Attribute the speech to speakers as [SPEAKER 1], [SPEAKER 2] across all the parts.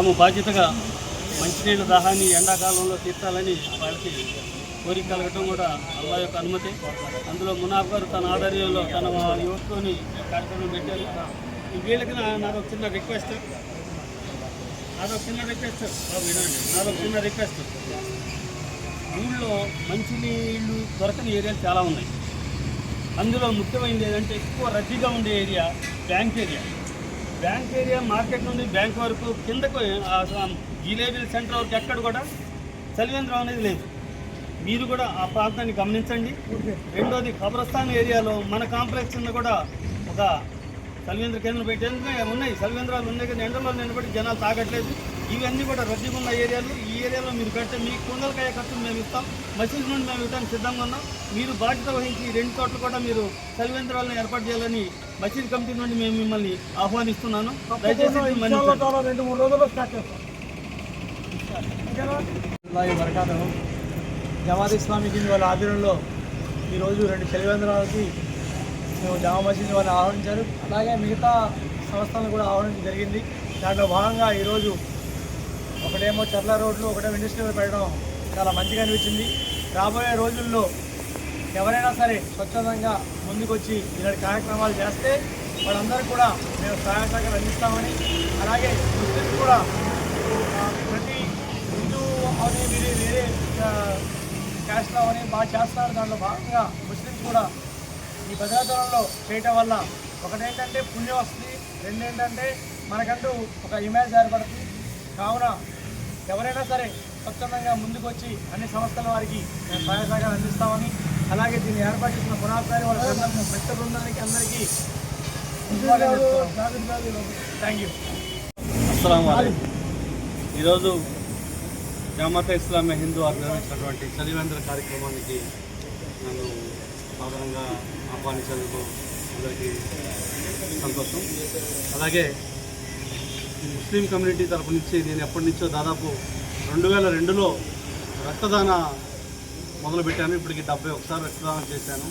[SPEAKER 1] తమ బాధ్యతగా మంచినీళ్ళ దాహాన్ని ఎండాకాలంలో తీర్చాలని వాళ్ళకి కోరిక కలగటం కూడా అల్లా యొక్క అనుమతి. అందులో మునాఫ్ గారు తన ఆధ్వర్యంలో తన యువతతోని కార్యక్రమం పెట్టారు. వీళ్ళకి నాదొక చిన్న రిక్వెస్ట్ నాదొక చిన్న రిక్వెస్ట్ ఊళ్ళో మంచినీళ్ళు దొరకని ఏరియాలు చాలా ఉన్నాయి. అందులో ముఖ్యమైనది ఏదంటే ఎక్కువ రద్దీగా ఉండే ఏరియా బ్యాంక్ ఏరియా మార్కెట్ నుండి బ్యాంక్ వరకు కిందకు జిలేబీ సెంటర్ వరకు ఎక్కడ కూడా చలివేంద్రం అనేది లేదు. మీరు కూడా ఆ ప్రాంతాన్ని గమనించండి. రెండోది కబ్రస్థాన్ ఏరియాలో మన కాంప్లెక్స్ కింద కూడా ఒక చలివేంద్ర కేంద్రం పెట్టేందుకు ఉన్నాయి. చలివేంద్రాలు ఉన్నాయి కానీ ఎండలో నిలబడి జనాలు తాగట్లేదు. ఇవన్నీ కూడా రద్దీగా ఉన్న ఏరియాలు. ఈ ఏరియాలో మీరు కడితే మీకు కుండలకాయ ఖర్చులు మేము ఇస్తాం, మసీదు నుండి మేము ఇవ్వడానికి సిద్ధంగా ఉన్నాం. మీరు బాధ్యత వహించి 2 చోట్ల కూడా మీరు చలివేంద్రాలను ఏర్పాటు చేయాలని మసీద్ కమిటీ నుండి మేము మిమ్మల్ని ఆహ్వానిస్తున్నాను. దయచేసి
[SPEAKER 2] 2-3 రోజుల్లో స్టార్ట్ చేస్తాం. జమాత్ ఇస్లామీ హింద్ వాళ్ళ ఆధ్వర్యంలో ఈరోజు 2 చలివేంద్రాలకి మేము జామా మసీద్ వాళ్ళని ఆహ్వానించారు. అలాగే మిగతా సంస్థలను కూడా ఆహ్వానించడం జరిగింది. దాంట్లో భాగంగా ఈరోజు ఒకటేమో చర్ల రోడ్లు, ఒకటేమో ఇండస్ట్రీలో పెట్టడం చాలా మంచిగా అనిపించింది. రాబోయే రోజుల్లో ఎవరైనా సరే స్వచ్ఛందంగా ముందుకొచ్చి ఇలాంటి కార్యక్రమాలు చేస్తే వాళ్ళందరూ కూడా మేము సహాయ సహకారం అందిస్తామని, అలాగే ముస్లిమ్స్ కూడా ప్రతి హిందూ అని వేరే క్యాస్ట్లో అని బాగా చేస్తున్నారు. దాంట్లో భాగంగా ముస్లిమ్స్ కూడా ఈ భద్రాచలంలో చేయటం వల్ల ఒకటేంటంటే పుణ్యం వస్తుంది, రెండేంటంటే మనకంటూ ఒక ఇమేజ్ ఏర్పడుతుంది. కావున ఎవరైనా సరే స్వచ్ఛందంగా ముందుకొచ్చి అన్ని సంస్థల వారికి మేము సహాయ సహకారం అందిస్తామని, అలాగే దీన్ని ఏర్పాటు చేసిన పునాసారి వాళ్ళ మిత్ర బృందానికి అందరికీ థ్యాంక్ యూ.
[SPEAKER 1] అస్సలాము అలైకుం. ఈరోజు జమాత్ ఇస్లామీ హిందూ నిర్వహించినటువంటి చలివేంద్ర కార్యక్రమానికి నన్ను సాధారణంగా ఆహ్వానించేందుకు అందరికీ సంతోషం. అలాగే ముస్లిం కమ్యూనిటీ తరపు నుంచి నేను ఎప్పటి నుంచో దాదాపు 2002లో రక్తదాన మొదలుపెట్టాను. ఇప్పటికి 71 రక్తదానం చేశాను.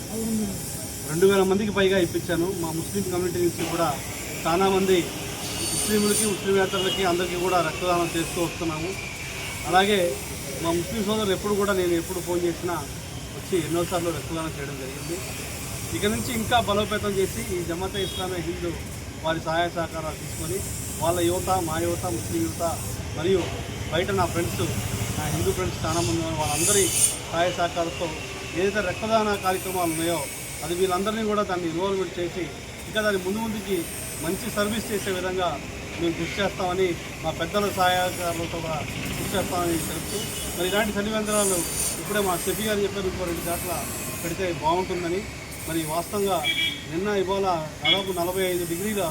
[SPEAKER 1] 2000 మందికి పైగా ఇప్పించాను. మా ముస్లిం కమ్యూనిటీ నుంచి కూడా చాలామంది ముస్లింలకి, ముస్లిమేతరులకి అందరికీ కూడా రక్తదానం చేస్తూ వస్తున్నాము. అలాగే మా ముస్లిం సోదరులు ఎప్పుడు కూడా నేను ఎప్పుడు ఫోన్ చేసినా వచ్చి ఎన్నోసార్లు రక్తదానం చేయడం జరిగింది. ఇక నుంచి ఇంకా బలోపేతం చేసి ఈ జమాత్ ఇస్లామీ హిందూ వారి సహాయ సహకారాలు తీసుకొని వాళ్ళ యువత, మా యువత, ముస్లిం యువత మరియు బయట నా ఫ్రెండ్స్, నా హిందూ ఫ్రెండ్స్ చాలామంది వాళ్ళందరి సహాయ సహకారంతో ఏదైతే రక్తదాన కార్యక్రమాలు ఉన్నాయో అది వీళ్ళందరినీ కూడా దాన్ని ఇన్వాల్వ్మెంట్ చేసి ఇంకా దాన్ని ముందుకి మంచి సర్వీస్ చేసే విధంగా మేము కృషి చేస్తామని, మా పెద్దల సహాయకారులతో కూడా కృషి చేస్తామని తెలుసు. మరి ఇలాంటి చలివేంద్రాలు ఇప్పుడే మా షఫీ గారు చెప్పారు, ఇంకో 2 చోట్ల పెడితే బాగుంటుందని. మరి వాస్తవంగా నిన్న ఇవాళ దాదాపు 45 డిగ్రీల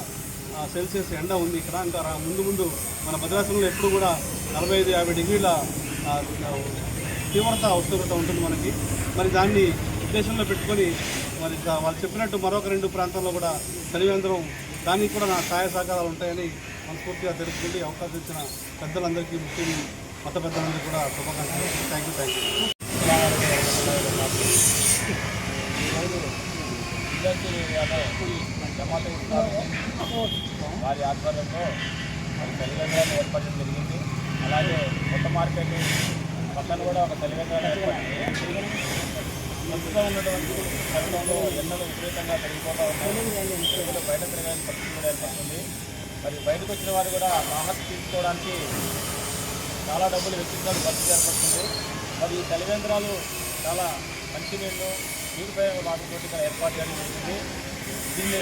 [SPEAKER 1] సెల్సియస్ ఎండ ఉంది ఇక్కడ. ఇంకా ముందు మన భద్రాచలంలో ఎప్పుడు కూడా 45-50 డిగ్రీల తీవ్రత ఉష్ణోగ్రత ఉంటుంది మనకి. మరి దాన్ని ఉద్దేశంలో పెట్టుకొని మరి వాళ్ళు చెప్పినట్టు మరొక 2 ప్రాంతాల్లో కూడా చలివేంద్రం, దానికి కూడా నా సహాయ సహకారాలు ఉంటాయని మనస్ఫూర్తిగా తెలుసుకుంటే అవకాశం ఇచ్చిన పెద్దలందరికీ, ముస్లిం మత పెద్దలందరికీ కూడా శుభాకాంక్షలు. Thank you.
[SPEAKER 3] జమాత్ ఇస్లామీ వారి ఆధ్వర్యంలో చలివేంద్రాన్ని ఏర్పడడం జరిగింది. అలాగే కొత్త మార్కెట్ పక్కన కూడా ఒక చలివేంద్రాన్ని ఏర్పడింది. ప్రస్తుతం ఉన్నటువంటి సమయంలో ఎండలు విపరీతంగా పెరిగిపోతూ ఉన్నాయి. బయట తిరగని పరిస్థితి కూడా ఏర్పడుతుంది. మరి బయటకు వచ్చిన వారు కూడా రాహత్ తీసుకోవడానికి చాలా డబ్బులు వెచ్చించాల్సిన పరిస్థితి ఏర్పడుతుంది. మరి ఈ చలివేంద్రాలు చాలా మంచినీళ్ళు, ప్యూరిఫై వాటర్ ఇక్కడ ఏర్పాటు చేయడం జరిగింది. దీన్ని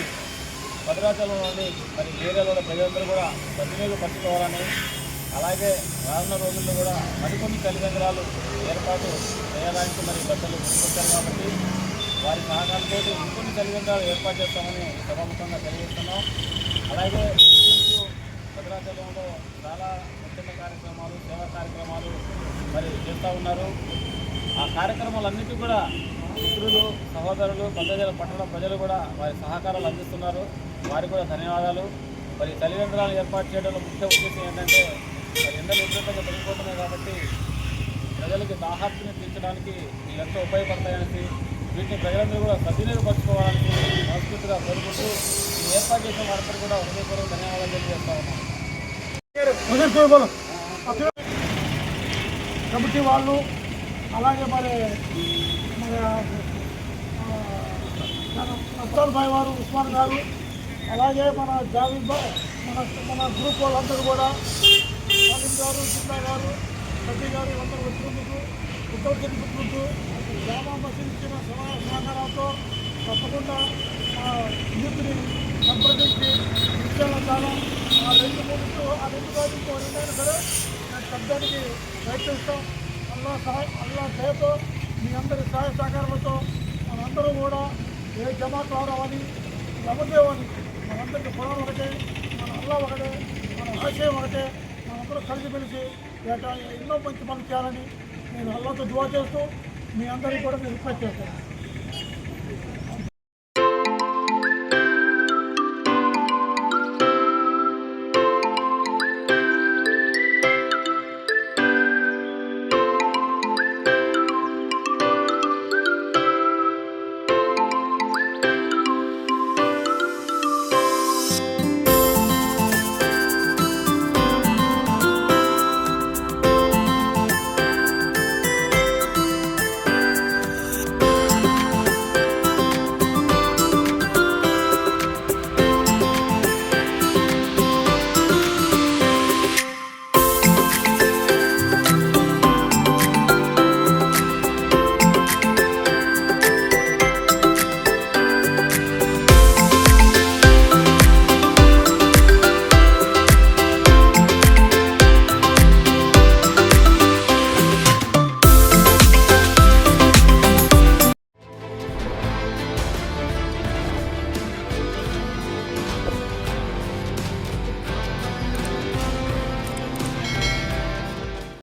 [SPEAKER 3] భద్రాచలంలోని మరి ఏరియాలో ప్రజలందరూ కూడా మంచినీళ్ళు పట్టుకోవాలని, అలాగే రానున్న రోజుల్లో కూడా మరికొన్ని చలివేంద్రాలు ఏర్పాటు చేయడానికి మరి పెద్దలు ముందుకొచ్చారు కాబట్టి వారి సహకారంతో ఇంకొన్ని చలివేంద్రాలు ఏర్పాటు చేస్తామని సభాముఖంగా తెలియజేస్తున్నాం. అలాగే భద్రాచలంలో చాలా ముఖ్యమైన కార్యక్రమాలు, సేవా కార్యక్రమాలు మరి చేస్తూ ఉన్నారు. ఆ కార్యక్రమాలన్నిటి కూడా మిత్రులు, సహోదరులు, పట్టణ ప్రజలు కూడా వారి సహకారాలు అందిస్తున్నారు. వారికి కూడా ధన్యవాదాలు. మరి చలివేంద్రాలు ఏర్పాటు చేయడంలో ముఖ్య ఉద్దేశం ఏంటంటే మరి ఎండలు విపరీతంగా పెరిగిపోతున్నాయి కాబట్టి ప్రజలకి దాహార్తిని తీర్చడానికి ఇవి ఎంతో ఉపయోగపడతాయని, వీటిని ప్రజలందరూ కూడా సద్వినియోగపరచుకోవాలని మనస్ఫూర్తిగా కోరుకుంటూ ఈ ఏర్పాటు చేసిన వారందరూ కూడా హృదయపూర్వక ధన్యవాదాలు తెలియజేస్తా ఉన్నాం.
[SPEAKER 2] కమిటీ వాళ్ళు అలాగే మరి మన నస్తాల్ భాయ్ వారు ఉస్మాన్ గారు అలాగే మన జావీద్ మన గ్రూప్ వాళ్ళందరూ కూడా సలీం గారు జిల్లా గారు సతీ గారు అందరూ వచ్చినందుకు ఉత్తర్ తెలుపుకుంటూ జామా మసీద్ ఇచ్చిన సహకారంతో తప్పకుండా యూత్ని సంప్రదించి విషయాల కాలం ఆ రెండు రోజులతో రెండైనా సరే శబ్దానికి ప్రయత్నిస్తాం. అల్లా దయతో మీ అందరి సహాయ సహకారాలతో మనందరూ కూడా ఏ జమాత్ వారవని ఎవరిదేవని మనందరికీ పొలం ఒకటే, మన అల్లా ఒకటే, మన ఆశయం ఒకటే, మనందరూ కలిసిమెలిసి ఎన్నో మంచి పనులు చేయాలని నేను అల్లాతో దువా చేస్తూ మీ అందరికీ కూడా నేను రిక్వెస్ట్ చేస్తాను.